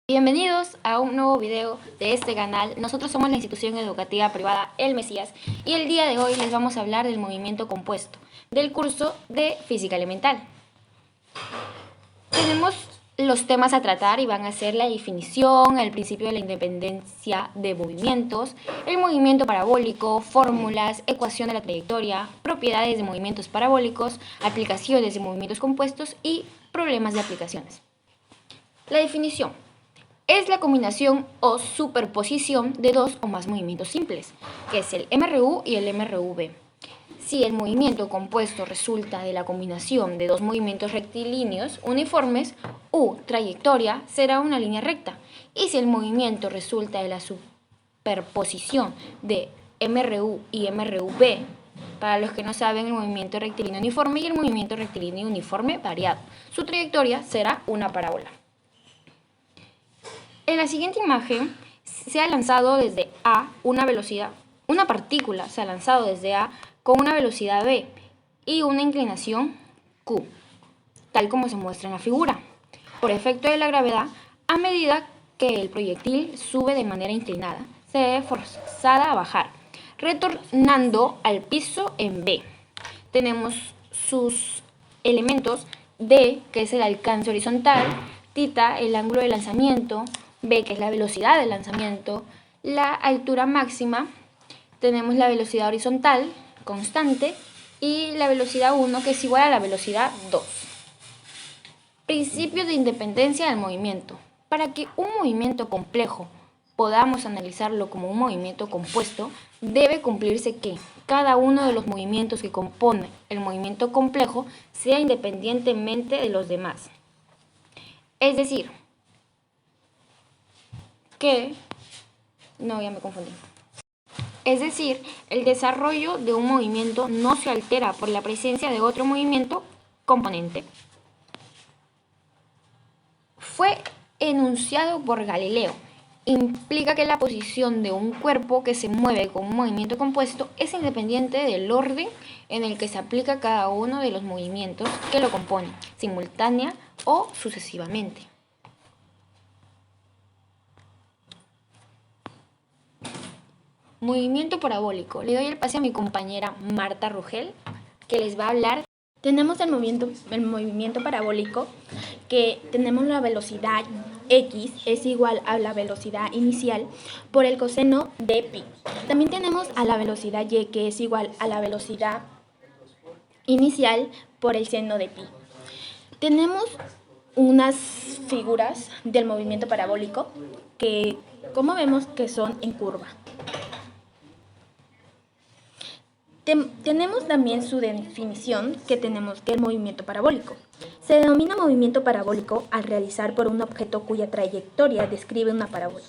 Bienvenidos a un nuevo video de este canal. Nosotros somos la institución educativa privada El Mesías y el día de hoy les vamos a hablar del movimiento compuesto del curso de Física Elemental. Tenemos los temas a tratar y van a ser la definición, el principio de la independencia de movimientos, el movimiento parabólico, fórmulas, ecuación de la trayectoria, propiedades de movimientos parabólicos, aplicaciones de movimientos compuestos y problemas de aplicaciones. La definición es la combinación o superposición de dos o más movimientos simples, que es el MRU y el MRV. Si el movimiento compuesto resulta de la combinación de dos movimientos rectilíneos uniformes, U, trayectoria, será una línea recta. Y si el movimiento resulta de la superposición de MRU y MRV, para los que no saben, el movimiento rectilíneo uniforme y el movimiento rectilíneo uniforme variado, su trayectoria será una parábola. En la siguiente imagen se ha lanzado desde A una partícula se ha lanzado desde A con una velocidad v y una inclinación q, tal como se muestra en la figura. Por efecto de la gravedad, a medida que el proyectil sube de manera inclinada, se ve forzada a bajar, retornando al piso en B. Tenemos sus elementos: D, que es el alcance horizontal, θ, el ángulo de lanzamiento, B, que es la velocidad de lanzamiento, la altura máxima, tenemos la velocidad horizontal constante y la velocidad 1, que es igual a la velocidad 2. Principio de independencia del movimiento. Para que un movimiento complejo podamos analizarlo como un movimiento compuesto, debe cumplirse que cada uno de los movimientos que compone el movimiento complejo sea independientemente de los demás. Es decir, el desarrollo de un movimiento no se altera por la presencia de otro movimiento componente. Fue enunciado por Galileo. Implica que la posición de un cuerpo que se mueve con un movimiento compuesto es independiente del orden en el que se aplica cada uno de los movimientos que lo componen, simultánea o sucesivamente. Movimiento parabólico. Le doy el pase a mi compañera Marta Rugel, que les va a hablar. Tenemos el movimiento parabólico, que tenemos la velocidad x es igual a la velocidad inicial por el coseno de pi. También tenemos a la velocidad y, que es igual a la velocidad inicial por el seno de pi. Tenemos unas figuras del movimiento parabólico que, como vemos, que son en curva. Tenemos también su definición, que tenemos que el movimiento parabólico se denomina movimiento parabólico al realizar por un objeto cuya trayectoria describe una parábola.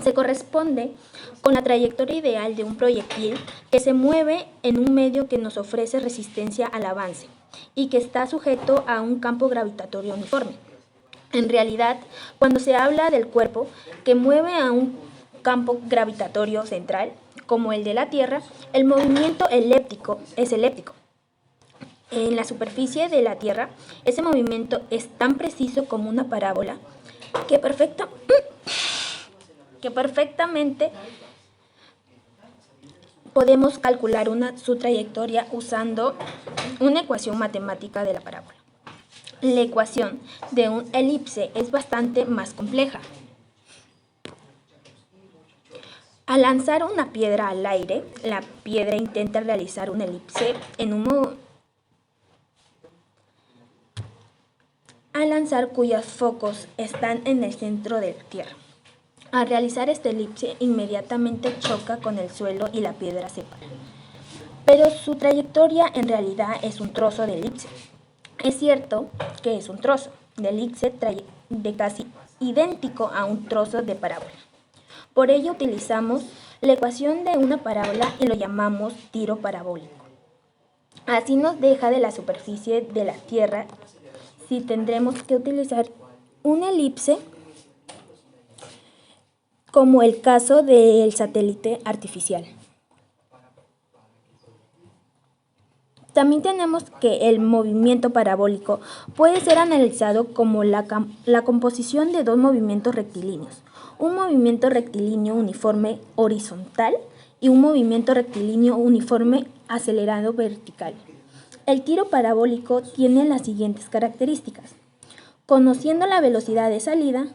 Se corresponde con la trayectoria ideal de un proyectil que se mueve en un medio que nos ofrece resistencia al avance y que está sujeto a un campo gravitatorio uniforme. En realidad, cuando se habla del cuerpo que mueve a un campo gravitatorio central, como el de la Tierra, el movimiento elíptico es elíptico. En la superficie de la Tierra, ese movimiento es tan preciso como una parábola que perfectamente podemos calcular su trayectoria usando una ecuación matemática de la parábola. La ecuación de un elipse es bastante más compleja. Al lanzar una piedra al aire, la piedra intenta realizar un elipse al lanzar cuyos focos están en el centro de la Tierra. Al realizar este elipse, inmediatamente choca con el suelo y la piedra se para. Pero su trayectoria en realidad es un trozo de elipse. Es cierto que es un trozo de elipse de casi idéntico a un trozo de parábola. Por ello utilizamos la ecuación de una parábola y lo llamamos tiro parabólico. Así nos deja de la superficie de la Tierra si tendremos que utilizar un elipse, como el caso del satélite artificial. También tenemos que el movimiento parabólico puede ser analizado como la composición de dos movimientos rectilíneos, un movimiento rectilíneo uniforme horizontal y un movimiento rectilíneo uniforme acelerado vertical. El tiro parabólico tiene las siguientes características. Conociendo la velocidad de salida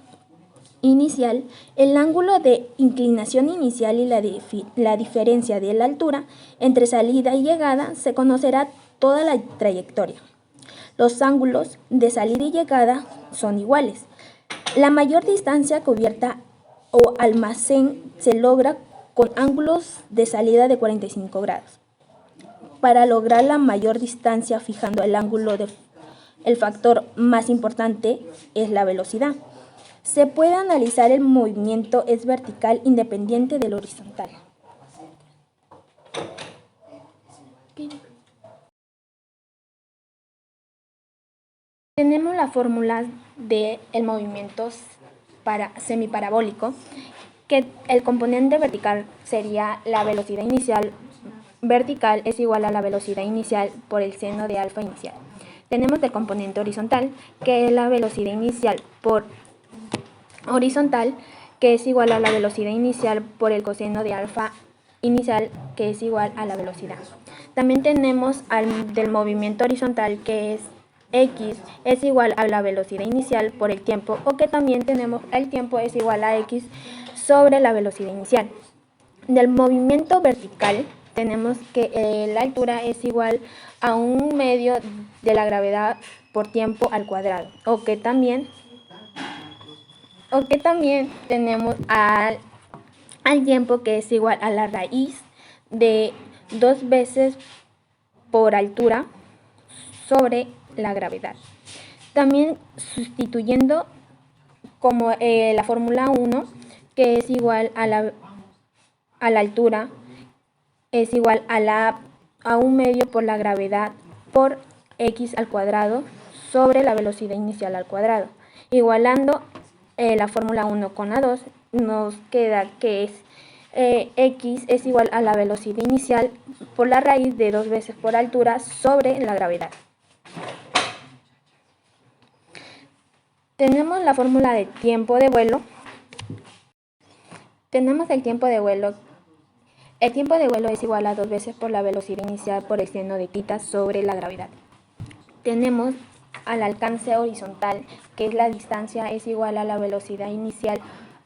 inicial, el ángulo de inclinación inicial y la diferencia de la altura entre salida y llegada, se conocerá toda la trayectoria. Los ángulos de salida y llegada son iguales. La mayor distancia cubierta o almacén se logra con ángulos de salida de 45 grados. Para lograr la mayor distancia fijando el ángulo, el factor más importante es la velocidad. Se puede analizar el movimiento es vertical independiente del horizontal. Tenemos la fórmula del movimiento semiparabólico, que el componente vertical sería la velocidad inicial vertical es igual a la velocidad inicial por el seno de alfa inicial. Tenemos el componente horizontal, que es la velocidad inicial por horizontal, que es igual a la velocidad inicial por el coseno de alfa inicial, que es igual a la velocidad. También tenemos del movimiento horizontal, que es x es igual a la velocidad inicial por el tiempo, o que también tenemos el tiempo es igual a x sobre la velocidad inicial. Del movimiento vertical tenemos que la altura es igual a 1/2 de la gravedad por tiempo al cuadrado, o que también tenemos al tiempo, que es igual a la raíz de 2 veces por altura sobre la gravedad. También sustituyendo como la fórmula 1, que es igual a la altura es igual a 1/2 por la gravedad por x al cuadrado sobre la velocidad inicial al cuadrado. Igualando la fórmula 1 con la 2, nos queda que es x es igual a la velocidad inicial por la raíz de 2 veces por altura sobre la gravedad. Tenemos la fórmula de tiempo de vuelo. Tenemos el tiempo de vuelo. El tiempo de vuelo es igual a 2 veces por la velocidad inicial por el seno de θ sobre la gravedad. Tenemos al alcance horizontal, que es la distancia es igual a la velocidad inicial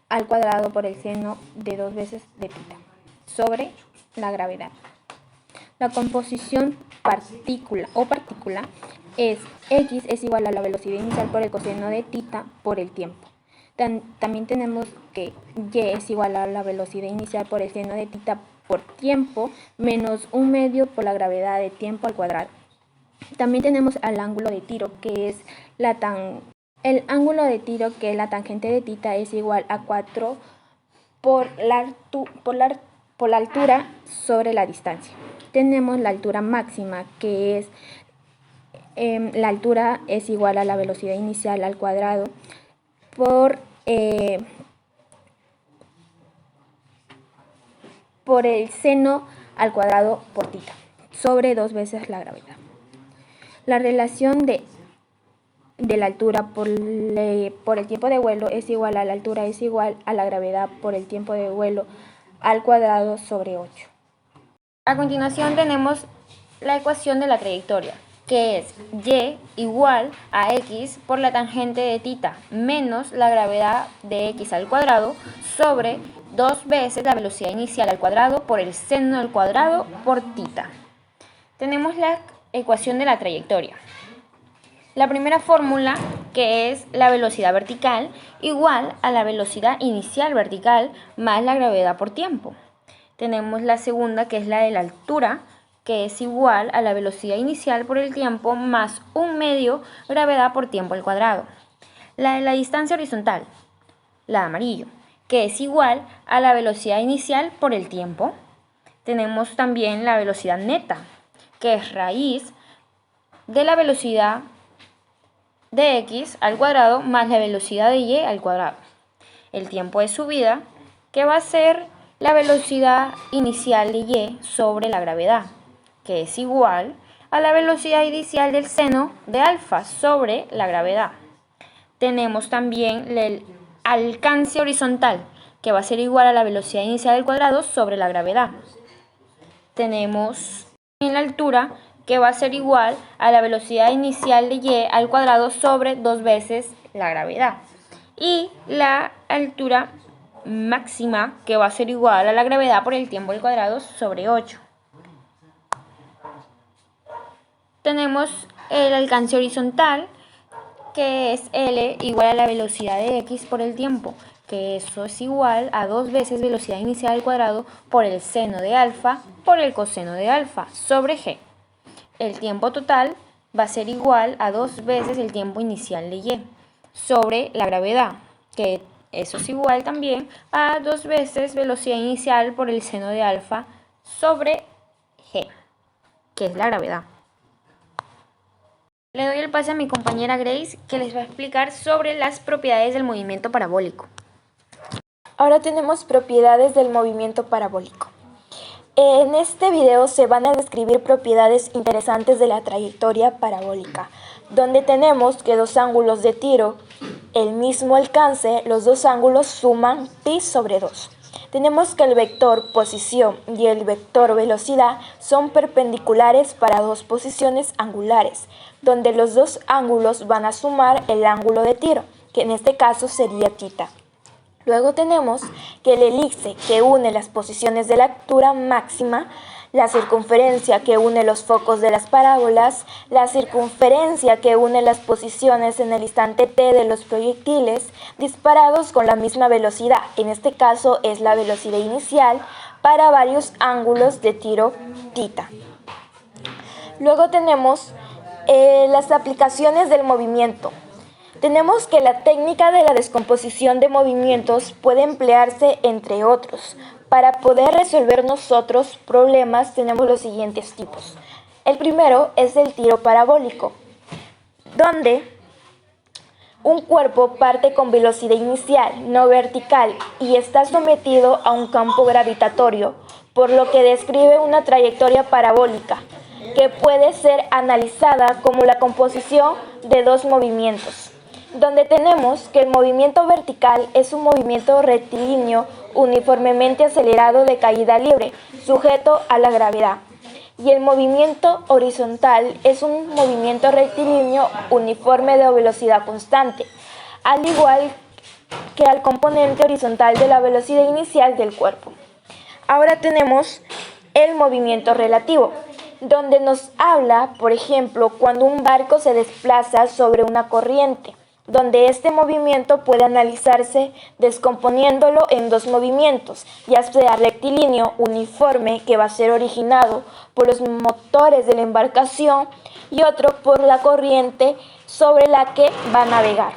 al cuadrado por el seno de 2 veces de θ sobre la gravedad. La composición partícula es x es igual a la velocidad inicial por el coseno de θ por el tiempo. También tenemos que y es igual a la velocidad inicial por el seno de θ por tiempo menos 1/2 por la gravedad de tiempo al cuadrado. También tenemos al ángulo de tiro, que es el ángulo de tiro, que es la tangente de θ, es igual a 4 por la altura sobre la distancia. Tenemos la altura máxima, que es la altura es igual a la velocidad inicial al cuadrado por el seno al cuadrado por θ sobre 2 veces la gravedad. La relación de la altura por el tiempo de vuelo es igual a la altura es igual a la gravedad por el tiempo de vuelo al cuadrado sobre 8. A continuación tenemos la ecuación de la trayectoria, que es y igual a x por la tangente de θ menos la gravedad de x al cuadrado sobre 2 veces la velocidad inicial al cuadrado por el seno al cuadrado por θ. Tenemos la ecuación de la trayectoria. La primera fórmula, que es la velocidad vertical, igual a la velocidad inicial vertical más la gravedad por tiempo. Tenemos la segunda, que es la de la altura, que es igual a la velocidad inicial por el tiempo más 1/2 gravedad por tiempo al cuadrado. La de la distancia horizontal, la de amarillo, que es igual a la velocidad inicial por el tiempo. Tenemos también la velocidad neta, que es raíz de la velocidad de x al cuadrado más la velocidad de y al cuadrado. El tiempo de subida, que va a ser la velocidad inicial de y sobre la gravedad, que es igual a la velocidad inicial del seno de alfa sobre la gravedad. Tenemos también el alcance horizontal, que va a ser igual a la velocidad inicial al cuadrado sobre la gravedad. Tenemos en la altura, que va a ser igual a la velocidad inicial de y al cuadrado sobre 2 veces la gravedad. Y la altura máxima, que va a ser igual a la gravedad por el tiempo al cuadrado sobre 8. Tenemos el alcance horizontal, que es L igual a la velocidad de x por el tiempo, que eso es igual a 2 veces velocidad inicial al cuadrado por el seno de alfa por el coseno de alfa sobre g. El tiempo total va a ser igual a 2 veces el tiempo inicial de y sobre la gravedad, que eso es igual también a 2 veces velocidad inicial por el seno de alfa sobre g, que es la gravedad. Le doy el pase a mi compañera Grace, que les va a explicar sobre las propiedades del movimiento parabólico. Ahora tenemos propiedades del movimiento parabólico. En este video se van a describir propiedades interesantes de la trayectoria parabólica, donde tenemos que dos ángulos de tiro, el mismo alcance, los dos ángulos suman pi sobre 2. Tenemos que el vector posición y el vector velocidad son perpendiculares para dos posiciones angulares, donde los dos ángulos van a sumar el ángulo de tiro, que en este caso sería θ. Luego tenemos que el elipse que une las posiciones de la altura máxima, la circunferencia que une los focos de las parábolas, la circunferencia que une las posiciones en el instante t de los proyectiles disparados con la misma velocidad, en este caso es la velocidad inicial, para varios ángulos de tiro θ. Luego tenemos las aplicaciones del movimiento. Tenemos que la técnica de la descomposición de movimientos puede emplearse entre otros. Para poder resolver nosotros problemas tenemos los siguientes tipos. El primero es el tiro parabólico, donde un cuerpo parte con velocidad inicial, no vertical, y está sometido a un campo gravitatorio, por lo que describe una trayectoria parabólica, que puede ser analizada como la composición de dos movimientos, donde tenemos que el movimiento vertical es un movimiento rectilíneo uniformemente acelerado de caída libre, sujeto a la gravedad, y el movimiento horizontal es un movimiento rectilíneo uniforme de velocidad constante, al igual que al componente horizontal de la velocidad inicial del cuerpo. Ahora tenemos el movimiento relativo, donde nos habla, por ejemplo, cuando un barco se desplaza sobre una corriente, donde este movimiento puede analizarse descomponiéndolo en dos movimientos, ya sea rectilíneo uniforme, que va a ser originado por los motores de la embarcación, y otro por la corriente sobre la que va a navegar.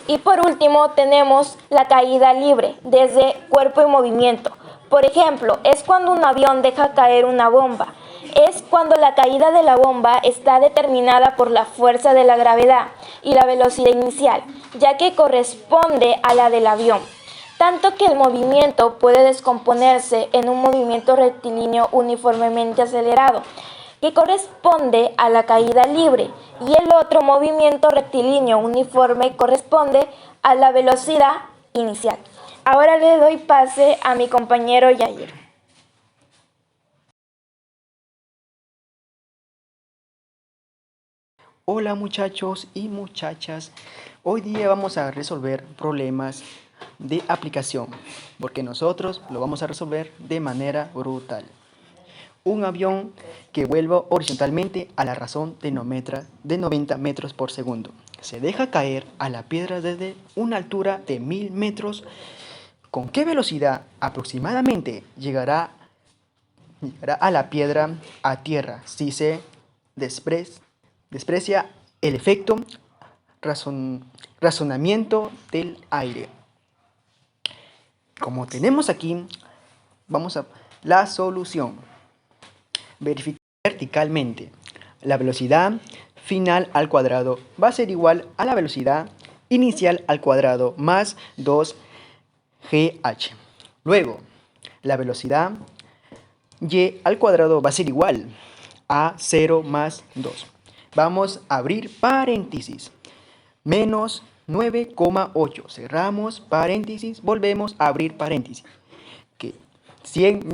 Y por último tenemos la caída libre, desde cuerpo en movimiento. Por ejemplo, es cuando un avión deja caer una bomba. Es cuando la caída de la bomba está determinada por la fuerza de la gravedad y la velocidad inicial, ya que corresponde a la del avión. Tanto que el movimiento puede descomponerse en un movimiento rectilíneo uniformemente acelerado, que corresponde a la caída libre, y el otro movimiento rectilíneo uniforme corresponde a la velocidad inicial. Ahora le doy pase a mi compañero Yair. Hola muchachos y muchachas, hoy día vamos a resolver problemas de aplicación, porque nosotros lo vamos a resolver de manera brutal. Un avión que vuelva horizontalmente a la razón de 90 metros por segundo. Se deja caer a la piedra desde una altura de 1000 metros. ¿Con qué velocidad aproximadamente llegará a la piedra a tierra si se desprecia el efecto razonamiento del aire? Como tenemos aquí, vamos a la solución. Verificar verticalmente. La velocidad final al cuadrado va a ser igual a la velocidad inicial al cuadrado más 2gh. Luego, la velocidad y al cuadrado va a ser igual a 0 más 2. Vamos a abrir paréntesis. Menos 9,8. Cerramos paréntesis. Volvemos a abrir paréntesis. Que 100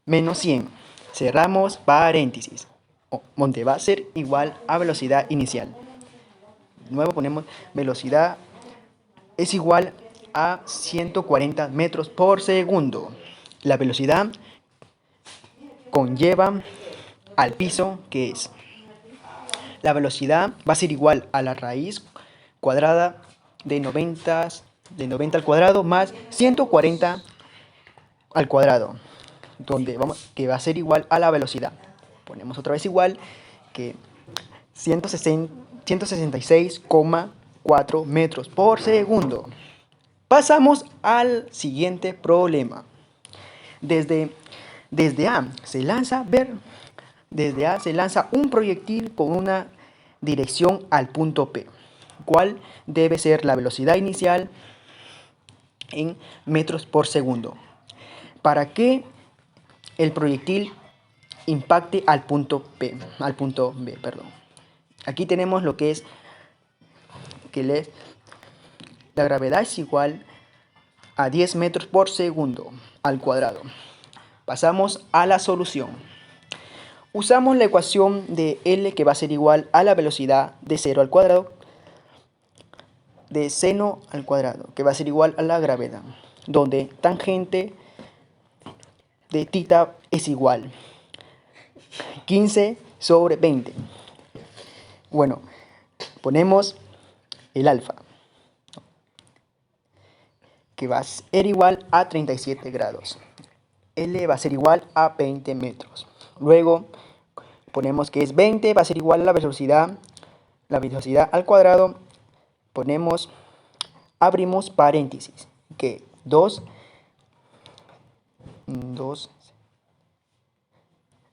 menos 100. Cerramos paréntesis. Donde va a ser igual a velocidad inicial. De nuevo ponemos velocidad es igual a 140 metros por segundo. La velocidad conlleva al piso, que es la velocidad va a ser igual a la raíz cuadrada de 90 al cuadrado más 140 al cuadrado, que va a ser igual a la velocidad. Ponemos otra vez igual que 166,4 metros por segundo. Pasamos al siguiente problema. Desde A se lanza un proyectil con una dirección al punto P. ¿Cuál debe ser la velocidad inicial en metros por segundo? Para que el proyectil impacte al punto B. Aquí tenemos lo que es la gravedad es igual a 10 metros por segundo al cuadrado. Pasamos a la solución. Usamos la ecuación de L, que va a ser igual a la velocidad de 0 al cuadrado de seno al cuadrado, que va a ser igual a la gravedad, donde tangente de θ es igual 15 sobre 20. Bueno, ponemos el alfa, que va a ser igual a 37 grados. L va a ser igual a 20 metros. Luego ponemos que es 20, va a ser igual a la velocidad al cuadrado. Abrimos paréntesis, que 2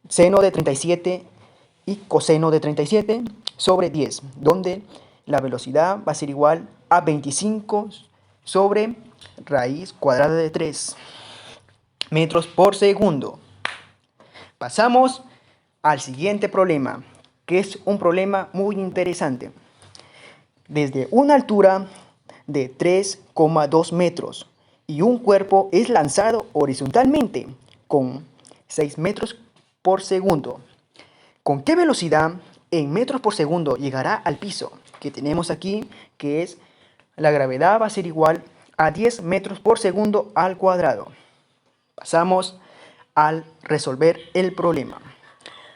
seno de 37 y coseno de 37 sobre 10, donde la velocidad va a ser igual a 25 sobre raíz cuadrada de 3 metros por segundo. Pasamos al siguiente problema, que es un problema muy interesante. Desde una altura de 3,2 metros y un cuerpo es lanzado horizontalmente con 6 metros por segundo. ¿Con qué velocidad en metros por segundo llegará al piso? Que tenemos aquí, que es la gravedad va a ser igual a 10 metros por segundo al cuadrado. Pasamos al resolver el problema.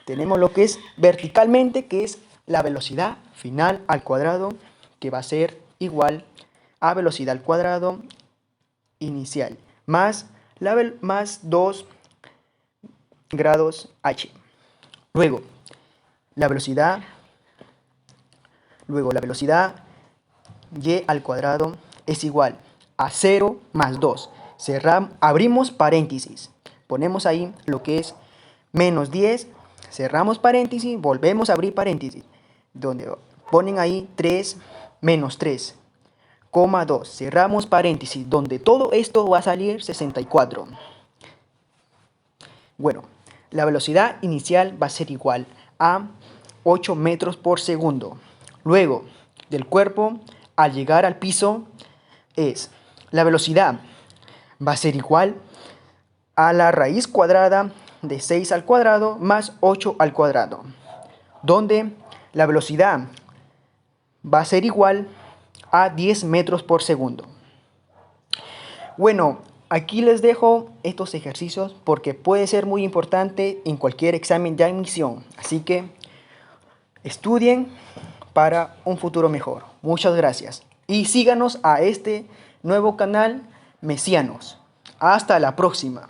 Tenemos lo que es verticalmente, que es la velocidad final al cuadrado, que va a ser igual a velocidad al cuadrado inicial más 2 grados h. Luego la velocidad y al cuadrado es igual a 0 más 2. Abrimos paréntesis. Ponemos ahí lo que es menos 10. Cerramos paréntesis. Volvemos a abrir paréntesis. Donde ponen ahí 3 menos 3,2. Cerramos paréntesis. Donde todo esto va a salir 64. Bueno, la velocidad inicial va a ser igual a 8 metros por segundo. Luego, del cuerpo al llegar al piso la velocidad va a ser igual a la raíz cuadrada de 6 al cuadrado más 8 al cuadrado, donde la velocidad va a ser igual a 10 metros por segundo. Bueno, aquí les dejo estos ejercicios porque puede ser muy importante en cualquier examen de admisión. Así que estudien para un futuro mejor. Muchas gracias. Y síganos a este nuevo canal Mesianos. Hasta la próxima.